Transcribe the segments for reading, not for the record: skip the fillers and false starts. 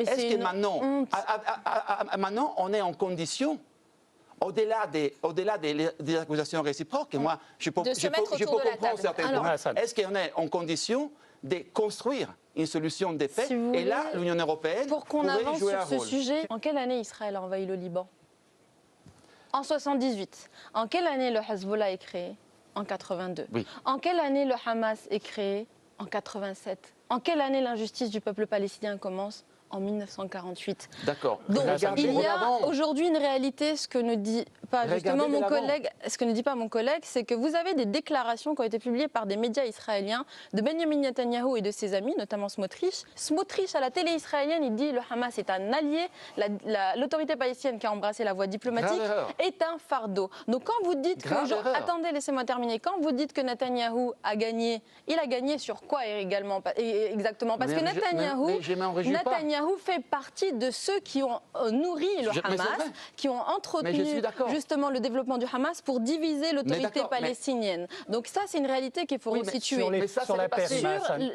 est-ce que maintenant, maintenant, on est en condition, au-delà des accusations réciproques, et moi, je peux comprendre certaines choses, est-ce qu'on est en condition de construire une solution de paix, et là, l'Union européenne pourrait jouer un rôle. Pour qu'on avance sur ce sujet, en quelle année Israël a envahi le Liban? En 78. En quelle année le Hezbollah est créé? En 82. Oui. En quelle année le Hamas est créé? En 87. En quelle année l'injustice du peuple palestinien commence? En 1948. D'accord. Donc il y a aujourd'hui une réalité, ce que ne dit pas justement mon collègue, c'est que vous avez des déclarations qui ont été publiées par des médias israéliens de Benjamin Netanyahou et de ses amis, notamment Smotrich. Smotrich, à la télé israélienne, il dit le Hamas est un allié, l'autorité palestinienne qui a embrassé la voie diplomatique est un fardeau. Donc quand vous dites que... Attendez, laissez-moi terminer. Quand vous dites que Netanyahou a gagné, il a gagné sur quoi également, exactement? Parce que Netanyahou fait partie de ceux qui ont nourri le Hamas, qui ont entretenu justement le développement du Hamas pour diviser l'autorité palestinienne. Donc ça, c'est une réalité qu'il faut resituer. Sur la paix,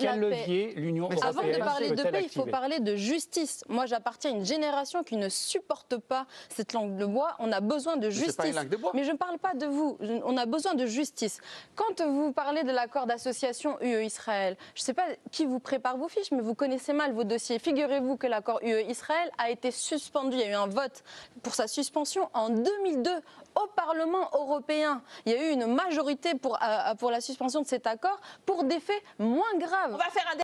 quel levier l'Union européenne Avant de parler de paix, il faut activer parler de justice. Moi, j'appartiens à une génération qui ne supporte pas cette langue de bois. On a besoin de justice. Pas une langue de bois. Mais je ne parle pas de vous. On a besoin de justice. Quand vous parlez de l'accord d'association UE-Israël, je ne sais pas qui vous prépare vos fiches, mais vous connaissez mal vos dossiers. Figurez-vous que l'accord UE-Israël a été suspendu. Il y a eu un vote pour sa suspension en 2002 au Parlement européen. Il y a eu une majorité pour la suspension de cet accord pour des faits moins graves. On va faire un